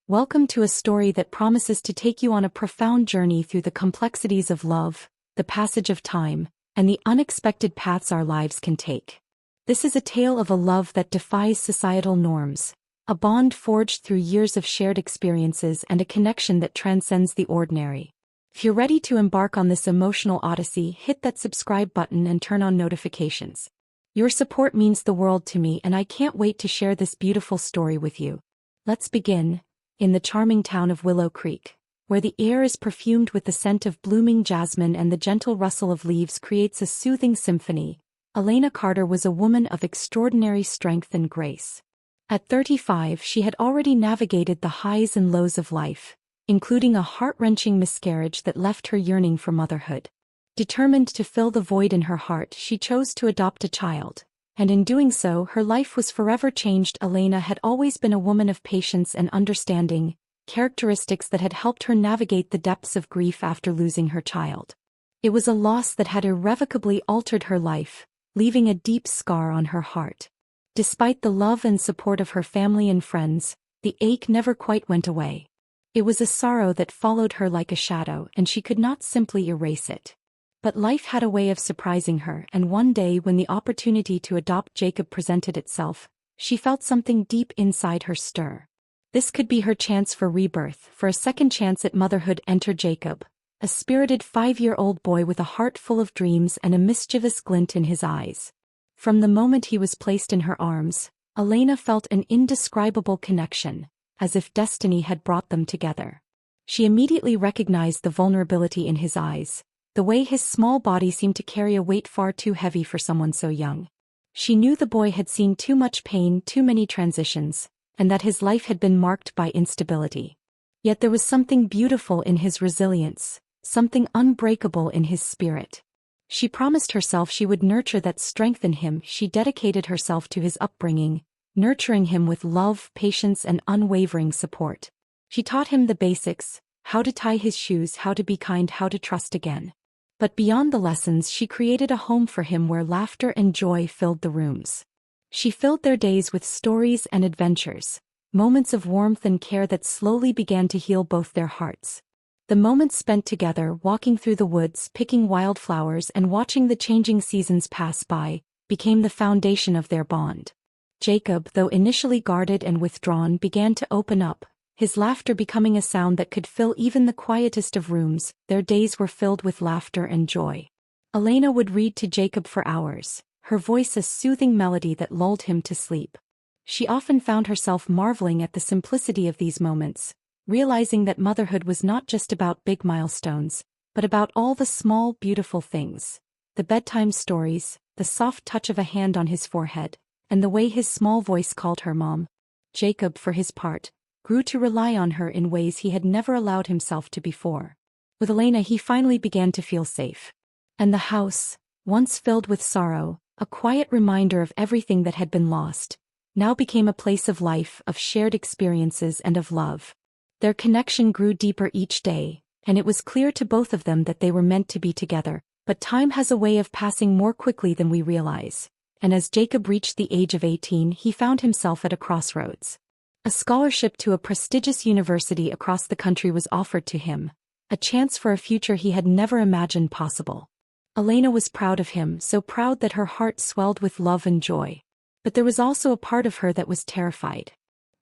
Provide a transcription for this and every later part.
Welcome to a story that promises to take you on a profound journey through the complexities of love, the passage of time, and the unexpected paths our lives can take. This is a tale of a love that defies societal norms, a bond forged through years of shared experiences, and a connection that transcends the ordinary. If you're ready to embark on this emotional odyssey, hit that subscribe button and turn on notifications. Your support means the world to me, and I can't wait to share this beautiful story with you. Let's begin. In the charming town of Willow Creek, where the air is perfumed with the scent of blooming jasmine and the gentle rustle of leaves creates a soothing symphony, Elena Carter was a woman of extraordinary strength and grace. At 35, she had already navigated the highs and lows of life, including a heart-wrenching miscarriage that left her yearning for motherhood. Determined to fill the void in her heart, she chose to adopt a child, and in doing so, her life was forever changed. Elena had always been a woman of patience and understanding, characteristics that had helped her navigate the depths of grief after losing her child. It was a loss that had irrevocably altered her life, leaving a deep scar on her heart. Despite the love and support of her family and friends, the ache never quite went away. It was a sorrow that followed her like a shadow, and she could not simply erase it. But life had a way of surprising her, and one day when the opportunity to adopt Jacob presented itself, she felt something deep inside her stir. This could be her chance for rebirth, for a second chance at motherhood. Enter Jacob, a spirited 5-year-old boy with a heart full of dreams and a mischievous glint in his eyes. From the moment he was placed in her arms, Elena felt an indescribable connection, as if destiny had brought them together. She immediately recognized the vulnerability in his eyes, the way his small body seemed to carry a weight far too heavy for someone so young. She knew the boy had seen too much pain, too many transitions, and that his life had been marked by instability. Yet there was something beautiful in his resilience, something unbreakable in his spirit. She promised herself she would nurture that strength in him. She dedicated herself to his upbringing, nurturing him with love, patience, and unwavering support. She taught him the basics: how to tie his shoes, how to be kind, how to trust again. But beyond the lessons, she created a home for him where laughter and joy filled the rooms. She filled their days with stories and adventures, moments of warmth and care that slowly began to heal both their hearts. The moments spent together, walking through the woods, picking wildflowers, and watching the changing seasons pass by, became the foundation of their bond. Jacob, though initially guarded and withdrawn, began to open up, his laughter becoming a sound that could fill even the quietest of rooms. Their days were filled with laughter and joy. Elena would read to Jacob for hours, her voice a soothing melody that lulled him to sleep. She often found herself marveling at the simplicity of these moments, realizing that motherhood was not just about big milestones, but about all the small, beautiful things: the bedtime stories, the soft touch of a hand on his forehead, and the way his small voice called her mom. Jacob, for his part, grew to rely on her in ways he had never allowed himself to before. With Elena, he finally began to feel safe. And the house, once filled with sorrow, a quiet reminder of everything that had been lost, now became a place of life, of shared experiences, and of love. Their connection grew deeper each day, and it was clear to both of them that they were meant to be together. But time has a way of passing more quickly than we realize, and as Jacob reached the age of 18, he found himself at a crossroads. A scholarship to a prestigious university across the country was offered to him, a chance for a future he had never imagined possible. Elena was proud of him, so proud that her heart swelled with love and joy. But there was also a part of her that was terrified.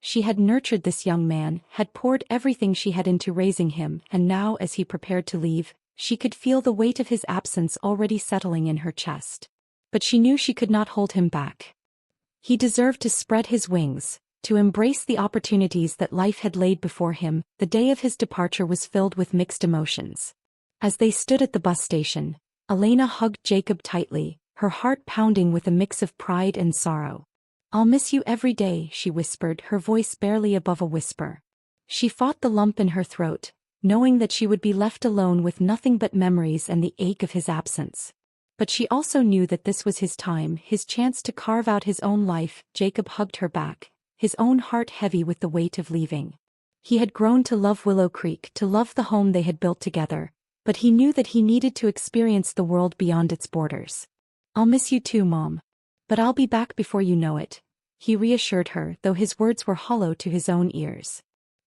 She had nurtured this young man, had poured everything she had into raising him, and now, as he prepared to leave, she could feel the weight of his absence already settling in her chest. But she knew she could not hold him back. He deserved to spread his wings, to embrace the opportunities that life had laid before him. The day of his departure was filled with mixed emotions. As they stood at the bus station, Elena hugged Jacob tightly, her heart pounding with a mix of pride and sorrow. "I'll miss you every day," she whispered, her voice barely above a whisper. She fought the lump in her throat, knowing that she would be left alone with nothing but memories and the ache of his absence. But she also knew that this was his time, his chance to carve out his own life. Jacob hugged her back, his own heart heavy with the weight of leaving. He had grown to love Willow Creek, to love the home they had built together, but he knew that he needed to experience the world beyond its borders. "I'll miss you too, Mom. But I'll be back before you know it," he reassured her, though his words were hollow to his own ears.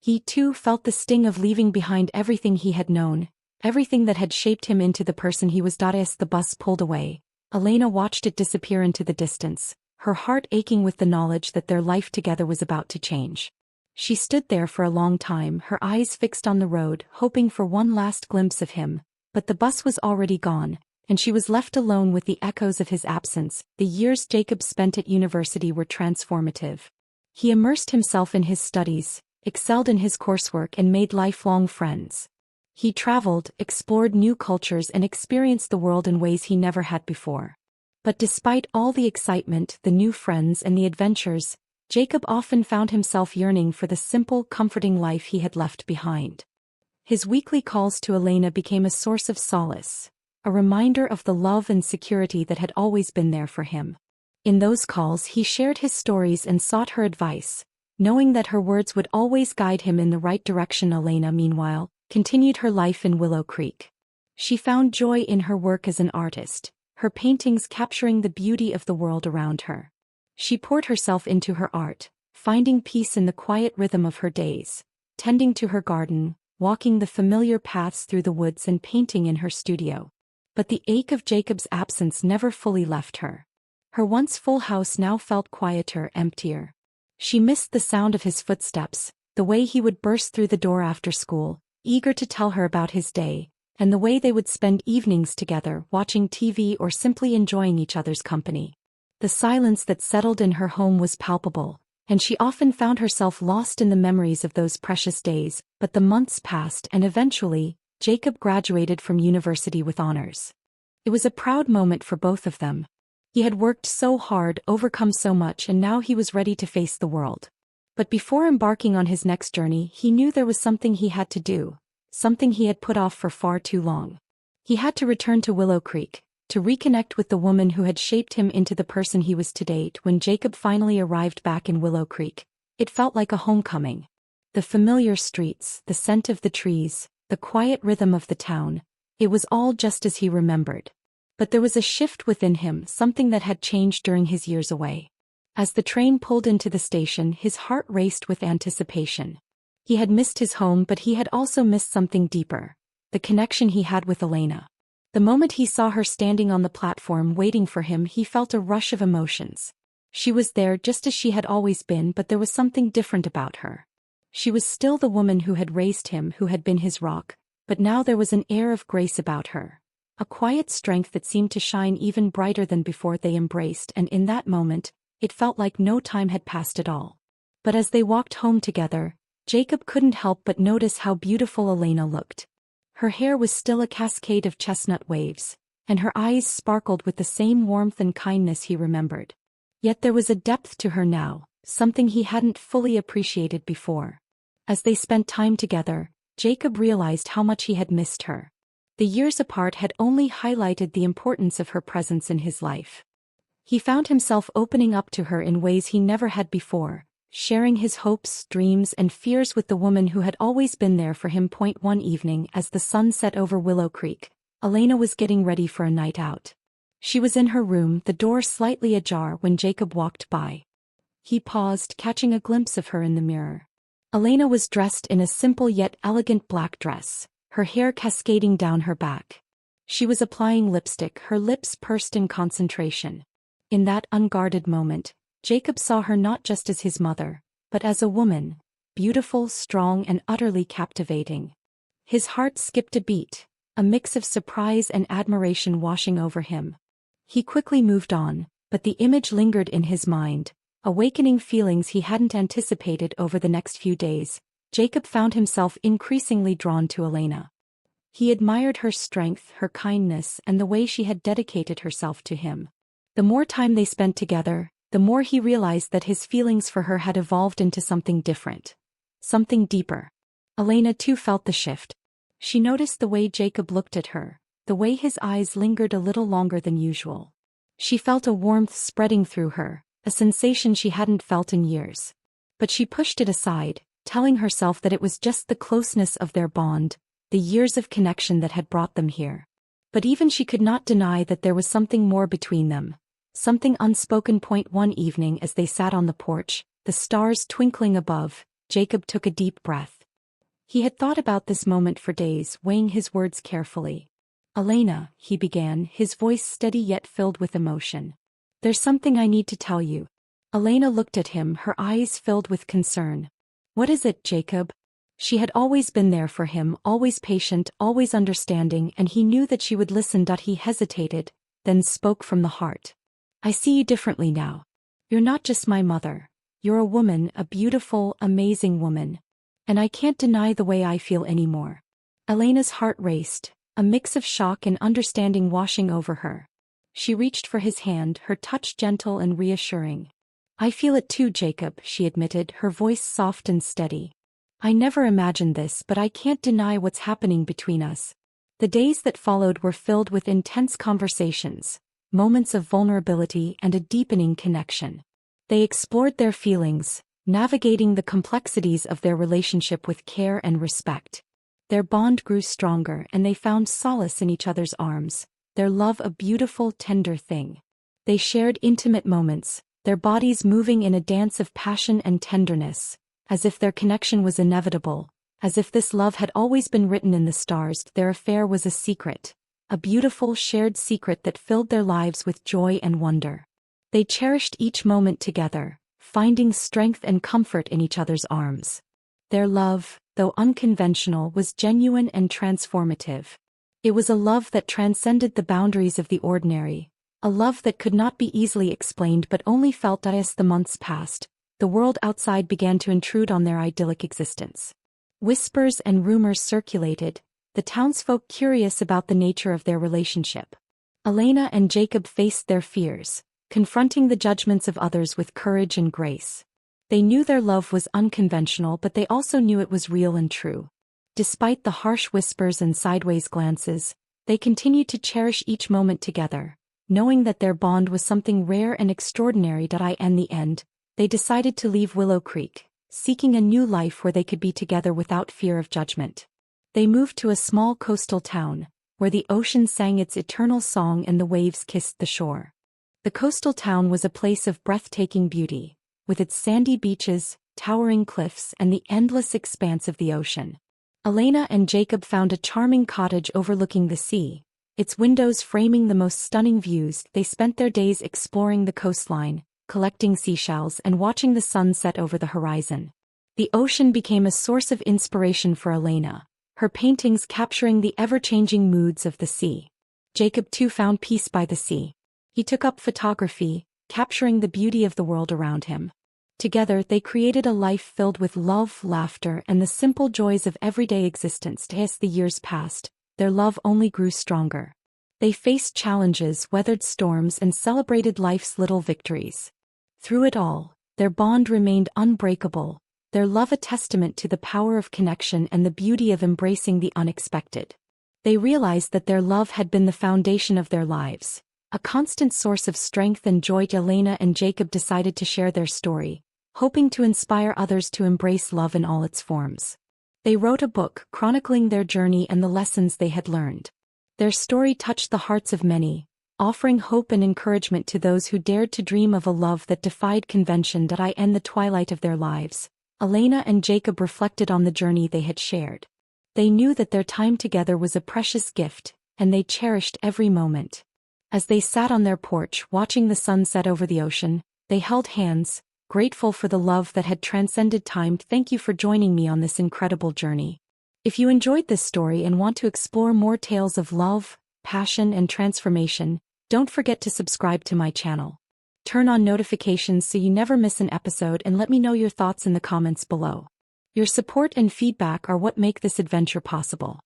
He too felt the sting of leaving behind everything he had known, everything that had shaped him into the person he was. As the bus pulled away, Elena watched it disappear into the distance, her heart aching with the knowledge that their life together was about to change. She stood there for a long time, her eyes fixed on the road, hoping for one last glimpse of him, but the bus was already gone, and she was left alone with the echoes of his absence. The years Jacob spent at university were transformative. He immersed himself in his studies, excelled in his coursework, and made lifelong friends. He traveled, explored new cultures, and experienced the world in ways he never had before. But despite all the excitement, the new friends, and the adventures, Jacob often found himself yearning for the simple, comforting life he had left behind. His weekly calls to Elena became a source of solace, a reminder of the love and security that had always been there for him. In those calls he shared his stories and sought her advice, knowing that her words would always guide him in the right direction. Elena, meanwhile, continued her life in Willow Creek. She found joy in her work as an artist, her paintings capturing the beauty of the world around her. She poured herself into her art, finding peace in the quiet rhythm of her days, tending to her garden, walking the familiar paths through the woods, and painting in her studio. But the ache of Jacob's absence never fully left her. Her once full house now felt quieter, emptier. She missed the sound of his footsteps, the way he would burst through the door after school, eager to tell her about his day, and the way they would spend evenings together, watching TV or simply enjoying each other's company. The silence that settled in her home was palpable, and she often found herself lost in the memories of those precious days. But the months passed, and eventually, Jacob graduated from university with honors. It was a proud moment for both of them. He had worked so hard, overcome so much, and now he was ready to face the world. But before embarking on his next journey, he knew there was something he had to do, something he had put off for far too long. He had to return to Willow Creek, to reconnect with the woman who had shaped him into the person he was to date. When Jacob finally arrived back in Willow Creek, it felt like a homecoming. The familiar streets, the scent of the trees, the quiet rhythm of the town, it was all just as he remembered. But there was a shift within him, something that had changed during his years away. As the train pulled into the station, his heart raced with anticipation. He had missed his home, but he had also missed something deeper, the connection he had with Elena. The moment he saw her standing on the platform waiting for him, he felt a rush of emotions. She was there just as she had always been, but there was something different about her. She was still the woman who had raised him, who had been his rock, but now there was an air of grace about her, a quiet strength that seemed to shine even brighter than before. They embraced, and in that moment, it felt like no time had passed at all. But as they walked home together, Jacob couldn't help but notice how beautiful Elena looked. Her hair was still a cascade of chestnut waves, and her eyes sparkled with the same warmth and kindness he remembered. Yet there was a depth to her now, something he hadn't fully appreciated before. As they spent time together, Jacob realized how much he had missed her. The years apart had only highlighted the importance of her presence in his life. He found himself opening up to her in ways he never had before, sharing his hopes, dreams, and fears with the woman who had always been there for him. One evening, as the sun set over Willow Creek, Elena was getting ready for a night out. She was in her room, the door slightly ajar, when Jacob walked by. He paused, catching a glimpse of her in the mirror. Elena was dressed in a simple yet elegant black dress, her hair cascading down her back. She was applying lipstick, her lips pursed in concentration. In that unguarded moment, Jacob saw her not just as his mother, but as a woman, beautiful, strong, and utterly captivating. His heart skipped a beat, a mix of surprise and admiration washing over him. He quickly moved on, but the image lingered in his mind, awakening feelings he hadn't anticipated. Over the next few days, Jacob found himself increasingly drawn to Elena. He admired her strength, her kindness, and the way she had dedicated herself to him. The more time they spent together, the more he realized that his feelings for her had evolved into something different, something deeper. Elena too felt the shift. She noticed the way Jacob looked at her, the way his eyes lingered a little longer than usual. She felt a warmth spreading through her, a sensation she hadn't felt in years. But she pushed it aside, telling herself that it was just the closeness of their bond, the years of connection that had brought them here. But even she could not deny that there was something more between them. Something unspoken. One evening, as they sat on the porch, the stars twinkling above, Jacob took a deep breath. He had thought about this moment for days, weighing his words carefully. "Elena," he began, his voice steady yet filled with emotion. "There's something I need to tell you." Elena looked at him, her eyes filled with concern. "What is it, Jacob?" She had always been there for him, always patient, always understanding, and he knew that she would listen. He hesitated, then spoke from the heart. "I see you differently now. You're not just my mother. You're a woman, a beautiful, amazing woman. And I can't deny the way I feel anymore." Elena's heart raced, a mix of shock and understanding washing over her. She reached for his hand, her touch gentle and reassuring. "I feel it too, Jacob," she admitted, her voice soft and steady. "I never imagined this, but I can't deny what's happening between us." The days that followed were filled with intense conversations, moments of vulnerability and a deepening connection. They explored their feelings, navigating the complexities of their relationship with care and respect. Their bond grew stronger and they found solace in each other's arms, their love a beautiful, tender thing. They shared intimate moments, their bodies moving in a dance of passion and tenderness, as if their connection was inevitable, as if this love had always been written in the stars. Their affair was a secret, a beautiful shared secret that filled their lives with joy and wonder. They cherished each moment together, finding strength and comfort in each other's arms. Their love, though unconventional, was genuine and transformative. It was a love that transcended the boundaries of the ordinary, a love that could not be easily explained but only felt. As the months passed, the world outside began to intrude on their idyllic existence. Whispers and rumors circulated, the townsfolk curious about the nature of their relationship. Elena and Jacob faced their fears, confronting the judgments of others with courage and grace. They knew their love was unconventional, but they also knew it was real and true. Despite the harsh whispers and sideways glances, they continued to cherish each moment together, knowing that their bond was something rare and extraordinary. In the end, they decided to leave Willow Creek, seeking a new life where they could be together without fear of judgment. They moved to a small coastal town, where the ocean sang its eternal song and the waves kissed the shore. The coastal town was a place of breathtaking beauty, with its sandy beaches, towering cliffs, and the endless expanse of the ocean. Elena and Jacob found a charming cottage overlooking the sea, its windows framing the most stunning views. They spent their days exploring the coastline, collecting seashells and watching the sun set over the horizon. The ocean became a source of inspiration for Elena, her paintings capturing the ever-changing moods of the sea. Jacob too found peace by the sea. He took up photography, capturing the beauty of the world around him. Together they created a life filled with love, laughter, and the simple joys of everyday existence. As the years passed, their love only grew stronger. They faced challenges, weathered storms, and celebrated life's little victories. Through it all, their bond remained unbreakable, their love a testament to the power of connection and the beauty of embracing the unexpected. They realized that their love had been the foundation of their lives, a constant source of strength and joy. Elena and Jacob decided to share their story, hoping to inspire others to embrace love in all its forms. They wrote a book chronicling their journey and the lessons they had learned. Their story touched the hearts of many, offering hope and encouragement to those who dared to dream of a love that defied convention. In the twilight of their lives, Elena and Jacob reflected on the journey they had shared. They knew that their time together was a precious gift, and they cherished every moment. As they sat on their porch watching the sun set over the ocean, they held hands, grateful for the love that had transcended time. Thank you for joining me on this incredible journey. If you enjoyed this story and want to explore more tales of love, passion, and transformation, don't forget to subscribe to my channel. Turn on notifications so you never miss an episode, and let me know your thoughts in the comments below. Your support and feedback are what make this adventure possible.